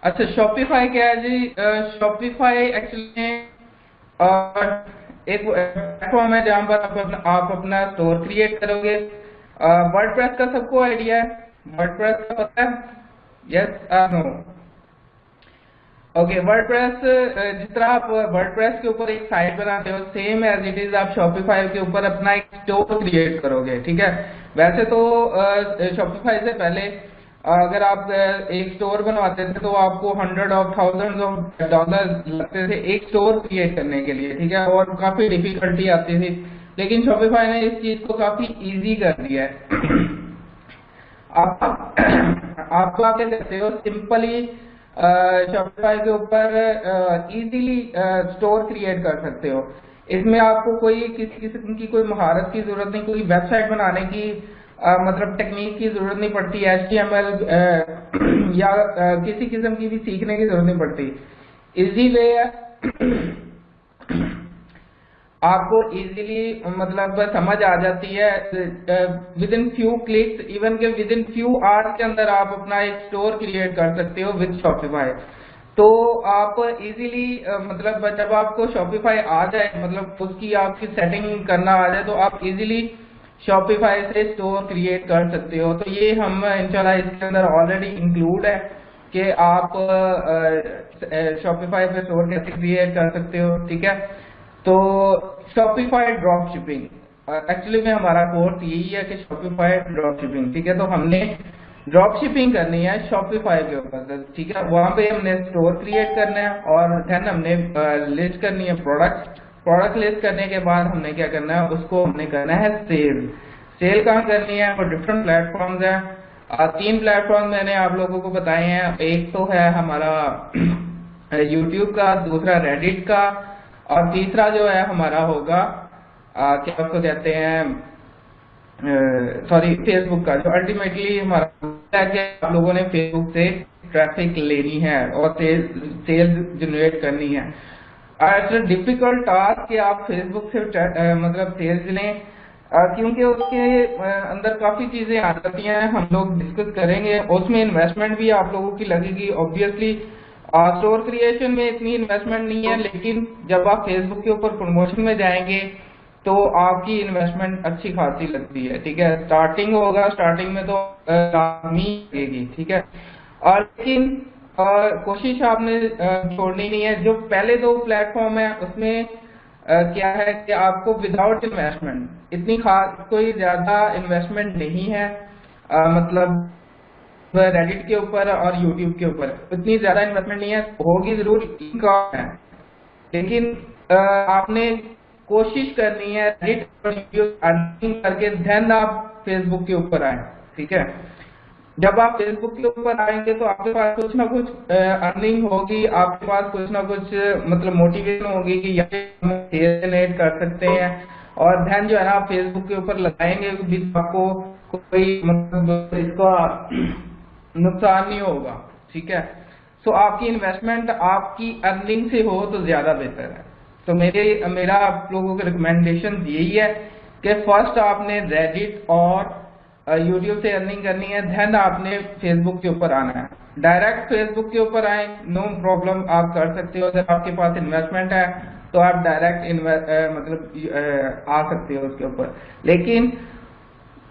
अच्छा, शॉपिफाई क्या है जी? शॉपिफाई एक्चुअली में एक प्लेटफॉर्म है जहाँ पर आप अपना स्टोर क्रिएट करोगे। वर्डप्रेस का सबको आइडिया है? वर्डप्रेस का पता है? Yes no? ओके, वर्डप्रेस जिस तरह आप वर्डप्रेस के ऊपर एक साइट बनाते हो, सेम एज इट इज आप शॉपिफाई के ऊपर अपना एक स्टोर क्रिएट करोगे, ठीक है। वैसे तो शॉपिफाई से पहले अगर आप एक स्टोर बनवाते थे तो आपको hundred of thousand of dollar लगते थे एक स्टोर क्रिएट करने के लिए, ठीक है, और काफी डिफिकल्टी आती थी। लेकिन शॉपिफाई ने इस चीज को काफी इजी कर दिया है। आप आप क्या करते हो, सिंपली शॉपिफाई के ऊपर इजीली स्टोर क्रिएट कर सकते हो। इसमें आपको कोई किसी किस्म की कोई महारत की जरूरत नहीं, कोई वेबसाइट बनाने की मतलब टेक्निक की जरूरत नहीं पड़ती, HTML या किसी किस्म की भी सीखने की जरूरत नहीं पड़ती। इजी वे है। आपको इजीली मतलब समझ आ जाती है, with in few clicks, even के विद इन फ्यू आवर्स के अंदर आप अपना एक स्टोर क्रिएट कर सकते हो विद शॉपिफाई। तो आप इजीली मतलब जब आपको शॉपिफाई आ जाए, मतलब उसकी आपकी सेटिंग करना आ जाए, तो आप इजीली शॉपिफाई से स्टोर क्रिएट कर सकते हो। तो ये हम इंशाल्लाह इसके अंदर ऑलरेडी इंक्लूड है कि आप शॉपिफाई पे स्टोर कैसे क्रिएट कर सकते हो, ठीक है। तो शॉपिफाई ड्रॉप शिपिंग एक्चुअली में हमारा कोर्स यही है कि शॉपिफाई ड्रॉप शिपिंग, ठीक है। तो हमने ड्रॉप शिपिंग करनी है शॉपिफाई के ऊपर, ठीक है। वहां पे हमने स्टोर क्रिएट करना है और देन हमने लिस्ट करनी है प्रोडक्ट। प्रोडक्ट लिस्ट करने के बाद हमने क्या करना है, उसको हमने करना है सेल। सेल कहाँ करनी है? वो डिफरेंट प्लेटफॉर्म्स हैं। तीन प्लेटफॉर्म मैंने आप लोगों को बताए हैं। एक तो है हमारा यूट्यूब का, दूसरा रेडिट का, और तीसरा जो है हमारा होगा क्या उसको कहते हैं, सॉरी, फेसबुक का, जो अल्टीमेटली हमारा है कि आप लोगों ने फेसबुक से ट्रैफिक लेनी है और सेल जनरेट करनी है। इट्स डिफिकल्ट टास्क कि आप फेसबुक से मतलब सेल्स लें, क्योंकि उसके अंदर काफी चीजें आ जाती हैं, हम लोग डिस्कस करेंगे। उसमें इन्वेस्टमेंट भी आप लोगों की लगेगी ऑब्वियसली। स्टोर क्रिएशन में इतनी इन्वेस्टमेंट नहीं है, लेकिन जब आप फेसबुक के ऊपर प्रमोशन में जाएंगे तो आपकी इन्वेस्टमेंट अच्छी खासी लगती है, ठीक है। स्टार्टिंग होगा, स्टार्टिंग में तो लाजमी लगेगी, ठीक है। और लेकिन कोशिश आपने छोड़नी नहीं है। जो पहले दो प्लेटफॉर्म है उसमें क्या है कि आपको विदाउट इन्वेस्टमेंट, इतनी खास कोई ज्यादा इन्वेस्टमेंट नहीं है, मतलब रेडिट के ऊपर और यूट्यूब के ऊपर इतनी ज्यादा इन्वेस्टमेंट नहीं है, होगी जरूर, कम है। लेकिन आपने कोशिश करनी है रेडिट और यूट्यूब अर्निंग करके देन आप फेसबुक के ऊपर आए, ठीक है। जब आप फेसबुक के ऊपर आएंगे तो आपके पास कुछ ना कुछ अर्निंग होगी, आपके पास कुछ ना कुछ मतलब मोटिवेशन होगी कि यहाँ हम जनरेट कर सकते हैं। और ध्यान जो है ना, आप फेसबुक के ऊपर लगाएंगे भी तो आपको कोई मतलब इसका नुकसान नहीं होगा, ठीक है। सो आपकी इन्वेस्टमेंट आपकी अर्निंग से हो तो ज्यादा बेहतर है। तो मेरा आप लोगों को रिकमेंडेशन यही है कि फर्स्ट आपने रेडिट और यूट्यूब से अर्निंग करनी है, देन आपने फेसबुक के ऊपर आना है। डायरेक्ट फेसबुक के ऊपर आए, नो प्रॉब्लम, आप कर सकते हो। अगर आपके पास इन्वेस्टमेंट है तो आप डायरेक्ट मतलब आ सकते हो उसके ऊपर। लेकिन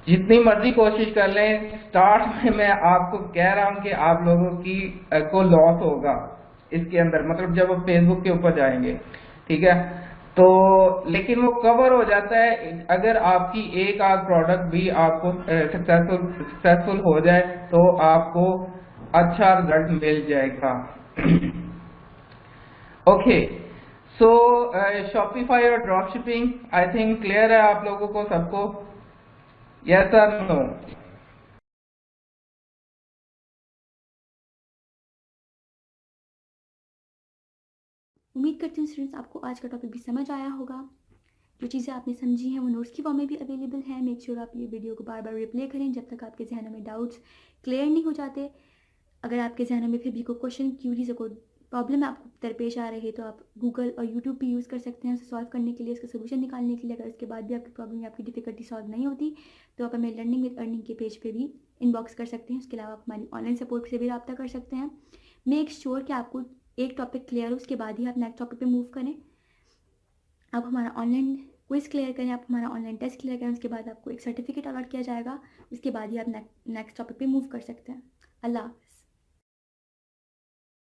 जितनी मर्जी कोशिश कर लें, स्टार्ट में मैं आपको कह रहा हूं कि आप लोगों की को लॉस होगा इसके अंदर, मतलब जब आप फेसबुक के ऊपर जाएंगे, ठीक है। तो लेकिन वो कवर हो जाता है अगर आपकी एक आध प्रोडक्ट भी आपको सक्सेसफुल हो जाए तो आपको अच्छा रिजल्ट मिल जाएगा। ओके, सो शॉपिफाई और drop shipping I think clear है आप लोगों को सबको? यस और नो? उम्मीद करती हूँ स्टूडेंट्स आपको आज का टॉपिक भी समझ आया होगा। जो चीज़ें आपने समझी हैं वो नोट्स की फॉर्म में भी अवेलेबल है। मेक श्योर आप ये वीडियो को बार बार रिप्ले करें जब तक आपके जहनों में डाउट्स क्लियर नहीं हो जाते। अगर आपके जहनों में फिर भी कोई क्वेश्चन, क्यूरीज, कोई प्रॉब्लम आपको दरपेश आ रही है तो आप गूगल और यूट्यूब भी यूज़ कर सकते हैं उसे सॉल्व करने के लिए, इसका सोल्यूशन निकालने के लिए। अगर उसके बाद भी आपकी प्रॉब्लम या आपकी डिफिकल्टी सॉल्व नहीं होती तो आप हमें लर्निंग विद अर्निंग के पेज पे भी इनबॉक्स कर सकते हैं। उसके अलावा आप हमारी ऑनलाइन सपोर्ट से भी रब्ता कर सकते हैं। मेक श्योर कि आपको एक टॉपिक क्लियर हो, उसके बाद ही आप नेक्स्ट टॉपिक पे मूव करें। आप हमारा ऑनलाइन क्विज क्लियर करें, आप हमारा ऑनलाइन टेस्ट क्लियर करें, उसके बाद आपको एक सर्टिफिकेट अलॉट किया जाएगा, उसके बाद ही आप नेक्स्ट टॉपिक पे मूव कर सकते हैं। अल्लाह हाफ़िज़।